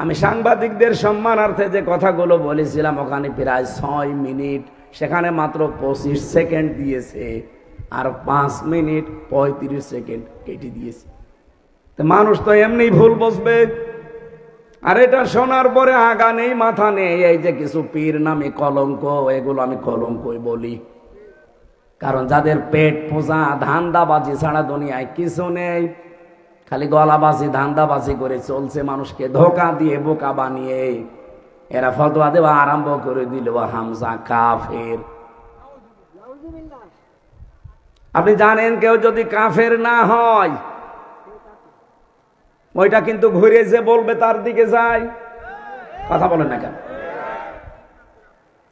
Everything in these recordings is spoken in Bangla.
আমি সাংবাদিকদের সম্মানার্থে যে কথাগুলো বলেছিলাম ওখানে প্রায় 6 মিনিট, সেখানে মাত্র 25 সেকেন্ড দিয়েছে, আর 5 মিনিট 35 সেকেন্ড কেটে দিয়েছে। তো মানুষ তো এমনি ভুল বসবে। আর এটা শোনার পরে আগা নেই মাথা নেই, এই যে কিছু পীর নামে কলঙ্ক, এগুলো আমি কলঙ্কই বলি। কারণ যাদের পেট পোষা ধান্দাবাজি ছাড়া দুনিয়ায় কিছু নেই, খালি গলাবাজি ধান্দাবাজি করে চলছে, মানুষকে ধোকা দিয়ে বোকা বানিয়ে এরা ফতোয়া দেওয়া আরম্ভ করে দিল হামজা কাফের। আপনি জানেন কেউ যদি কাফের না হয় ওইটা কিন্তু ঘুরে যে বলবে তার দিকে যায়। কথা বলেন না কেন?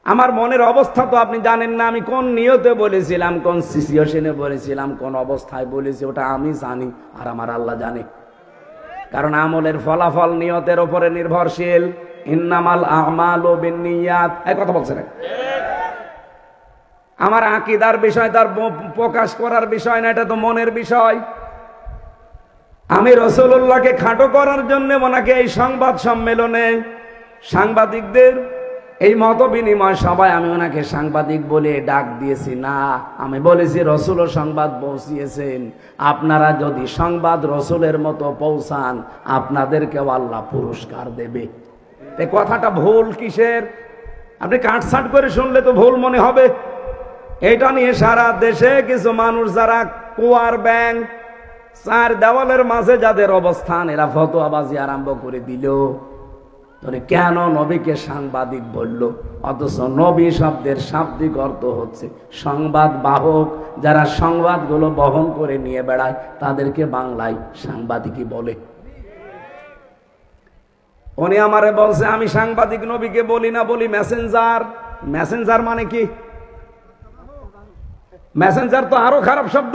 আমার মনের অবস্থা তো আপনি জানেন না, আমি কোন নিয়তে বলেছিলাম, কোন সিচুয়েশনে বলেছিলাম, কোন অবস্থায় বলেছি, ওটা আমি জানি আর আমার আল্লাহ জানে। কারণ আমলের ফলাফল নিয়তের উপরে নির্ভরশীল। ইন্নামাল আমালু বিন্নিয়াত, এই কথা বলছেন। আমার আকীদার বিষয় তার প্রকাশ করার বিষয় না, এটা তো মনের বিষয়। আমি রাসূলুল্লাহকে খাটো করার জন্য ওনাকে এই সংবাদ সম্মেলনে সাংবাদিকদের এই মত বিনিময় সবাই আমি ওনাকে সাংবাদিক বলে ডাক দিয়েছি না, আমি বলেছি রাসূলও সংবাদ পৌঁছিয়েছেন, আপনারা যদি সংবাদ রাসূলের মতো পৌঁছান আপনাদেরকেও আল্লাহ পুরস্কার দেবে। এই কথাটা ভুল কিসের? আপনি কাটছাট করে শুনলে তো ভুল মনে হবে। এটা নিয়ে সারা দেশে কিছু মানুষ যারা কুয়ার ব্যাং, চার দেওয়ালের মাঝে যাদের অবস্থান, এরা ফতোয়াবাজি আরম্ভ করে দিল। কেন নবীকে সাংবাদিক বলল? অথচ নবী শব্দের শাব্দিক অর্থ হচ্ছে সংবাদ বাহক। যারা সংবাদগুলো বহন করে নিয়ে বেড়ায় তাদেরকে বাংলায় সাংবাদিকই বলে। উনি আমারে বলছে আমি সাংবাদিক নবীকে বলি না, বলি মেসেঞ্জার। মেসেঞ্জার মানে কি? মেসেঞ্জার তো আরো খারাপ শব্দ।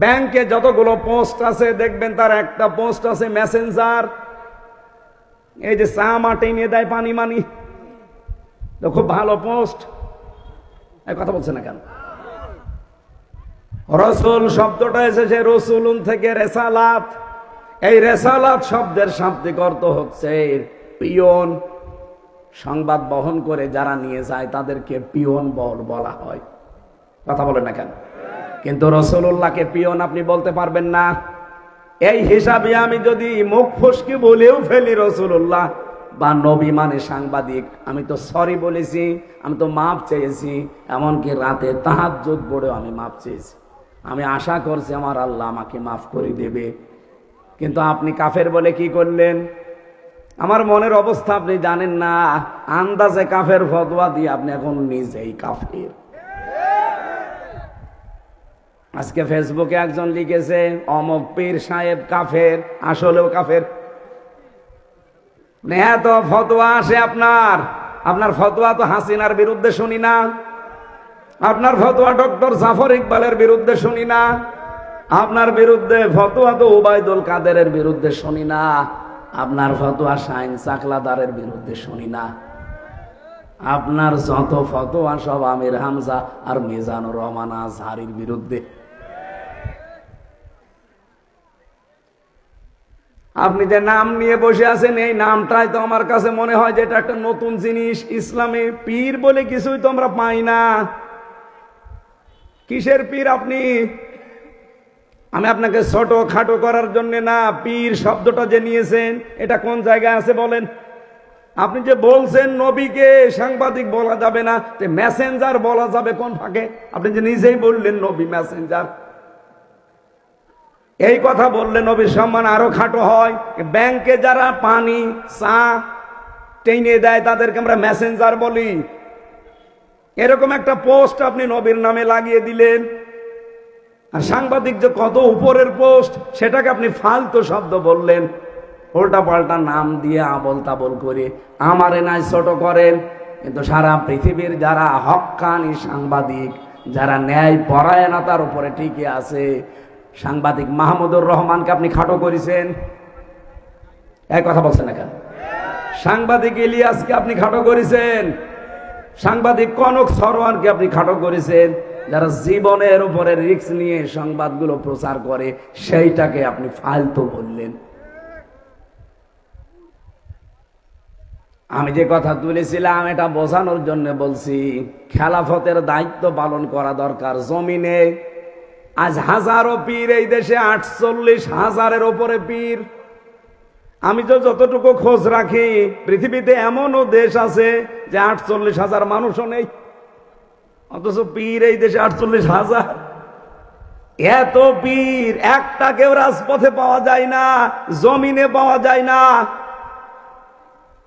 ব্যাংকে যতগুলো পোস্ট আছে দেখবেন তার একটা পোস্ট আছে মেসেঞ্জার। এই যে চা মাটি নিয়ে দেয় পানি মানি, তো খুব ভালো পোস্ট। এই কথা বলছে না কেন? রসুল শব্দটা এসেছে রসুলুন থেকে রেসালাত। এই রেসালাত শব্দের শাব্দিক অর্থ হচ্ছে পিয়ন। সংবাদ বহন করে যারা নিয়ে যায় তাদেরকে পিয়ন বলা হয়। কথা বলেন না কেন? কিন্তু রাসূলুল্লাহকে পিয়ন আপনি বলতে পারবেন না। এই হিসাবে আমি যদি মুখ ফসকে বলেও ফেলি রাসূলুল্লাহ বা নবী মানে সাংবাদিক, আমি তো সরি বলেছি, আমি তো মাপ চেয়েছি, এমনকি রাতে তাহাজ্জুদ পড়েও আমি মাপ চেয়েছি। আমি আশা করছি আমার আল্লাহ আমাকে মাফ করে দেবে। কিন্তু আপনি কাফের বলে কি করলেন? আমার মনের অবস্থা আপনি জানেন না। আন্দাজে কাফের ফতোয়া দিয়ে আপনি এখন নিজেই কাফের। আজকে ফেসবুকে একজন লিখেছে অমক পীর সাহেব কাফের, আসলেও কাফের। এত ফতোয়া আসে আপনার ফতোয়া তো হাসিনার বিরুদ্ধে শুনি না, আপনার ফতোয়া ডক্টর জাফর ইকবালের বিরুদ্ধে শুনি না, আপনার বিরুদ্ধে ফতোয়া তো ওবায়দুল কাদেরের বিরুদ্ধে শুনি না, আপনার ফতোয়া শাইন চাকলাদারের বিরুদ্ধে শুনি না। আপনার যত ফতোয়া সব আমির হামজা আর মিজানুর রহমান আজহারির বিরুদ্ধে। আপনি যে নাম নিয়ে বসে আছেন, এই নামটাই তো আমার কাছে মনে হয় যে এটা একটা নতুন জিনিস। ইসলামে পীর বলে কিছুই তো আমরা পাই না। কিসের পীর আপনি? আমি আপনাকে ছোট খাটো করার জন্য না, পীর শব্দটা যে নিয়েছেন এটা কোন জায়গায় আছে বলেন? আপনি যে বলছেন নবীকে সাংবাদিক বলা যাবে না, মেসেঞ্জার বলা যাবে কোন ফাঁকে? আপনি যে নিজেই বললেন নবী মেসেঞ্জার। এই কথা বললে নবীর সম্মান আরো খাটো হয়। ব্যাংকে যারা পানি চা টেনে দেয় তাদেরকে আমরা মেসেঞ্জার বলি। এরকম একটা পোস্ট আপনি নবীর নামে লাগিয়ে দিলেন। আর সাংবাদিক যে কত উপরের পোস্ট সেটাকে আপনি ফালতু শব্দ বললেন, উল্টা পাল্টা নাম দিয়ে আবল তাবল করে আমারে নাই ছোট করেন। কিন্তু সারা পৃথিবীর যারা হক্কানি সাংবাদিক, যারা ন্যায় পরায়ণতার উপরে টিকে আছে, সাংবাদিক মাহমুদুর রহমানকে আপনি খাটো করেছেন। এক কথা বলছেন না কেন? সাংবাদিক ইলিয়াসকে আপনি খাটো করেছেন, সাংবাদিক কনক সরওয়ারকে আপনি খাটো করেছেন। যারা জীবনের উপরে রিস্ক নিয়ে সংবাদগুলো প্রচার করে সেইটাকে আপনি ফালতু বললেন। আমি যে কথা তুলেছিলাম এটা বোঝানোর জন্য বলছি, খেলাফতের দায়িত্ব পালন করা দরকার জমিনে। আজ হাজারো পীর এই দেশে, 48,000-এর ওপরে পীর। আমি তো যতটুকু খোঁজ রাখি, পৃথিবীতে এমনও দেশ আছে যে 48,000 মানুষও নেই, অথচ পীর এই দেশে 48,000। এত পীর, একটা কেউ রাজপথে পাওয়া যায় না, জমিনে পাওয়া যায় না।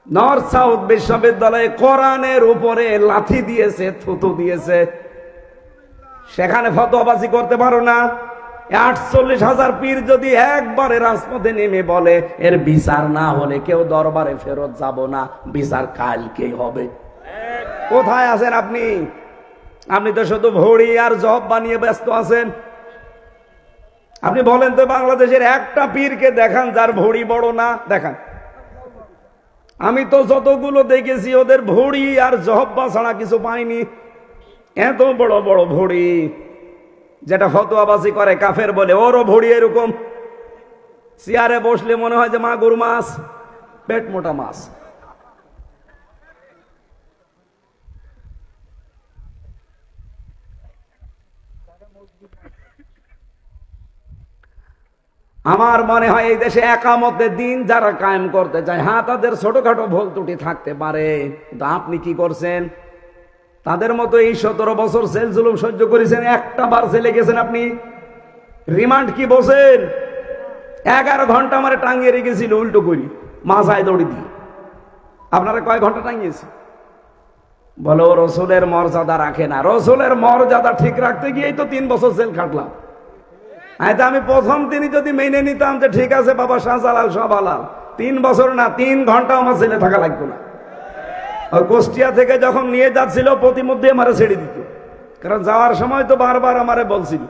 নর্থ সাউথ বিশ্ববিদ্যালয়ে কোরআনের উপরে লাথি দিয়েছে, থুতু দিয়েছে, সেখানে ফতোয়াবাজি করতে পারো না। 48,000 পীর যদি একবারে রাজপথে নেমে বলে এর বিচার না হলে কেউ দরবারে ফেরত যাব না, বিচার কালকেই হবে। কোথায় আছেন আপনি? আপনি তো শুধু ভড়ি আর জব বানিয়ে ব্যস্ত আছেন। আপনি বলেন তো বাংলাদেশের একটা পীরকে দেখান যার ভড়ি বড় না, দেখান। আমি তো যতগুলো দেখেছি ওদের ভড়ি আর জহব্বা ছাড়া কিছু পাইনি। এত বড় বড় ভড়ি, যেটা ফতোয়াবাজি করে কাফের বলে, ওরও ভড়ি এরকম। চেয়ারে বসলে মনে হয় যে মাগুর মাছ, পেট মোটা মাছ। আমার মনে হয় এই দেশে একামতের দিন যারা কায়েম করতে চায়, হ্যাঁ তাদের ছোটখাটো ভুল ত্রুটি থাকতে পারে, কিন্তু আপনি কি করছেন? তাদের মতো এই 17 বছর জেল জুলুম সহ্য করেছেন, একটা বার জেলে গেছেন আপনি? রিমান্ড কি বসেন? 11 ঘন্টা আমার টাঙিয়ে রেখেছিল উল্টো করি, মাথায় দড়ি দিয়ে। আপনারা কয় ঘন্টা টাঙিয়েছে? বলো রসুলের মর্যাদা রাখে না। রসুলের মর্যাদা ঠিক রাখতে গিয়েই তো 3 বছর জেল খাটলাম। আমি প্রথম দিনই যদি মেনে নিতাম যে ঠিক আছে বাবা শাহজালাল সব হালাল, 3 বছর না 3 ঘন্টা আমার জেলে থাকা লাগতো না। ওই কুষ্টিয়া থেকে যখন নিয়ে যাচ্ছিল প্রতিমধ্যে আমারে ছেড়ে দিত, কারণ যাওয়ার সময় তো বারবার আমারে বলছিল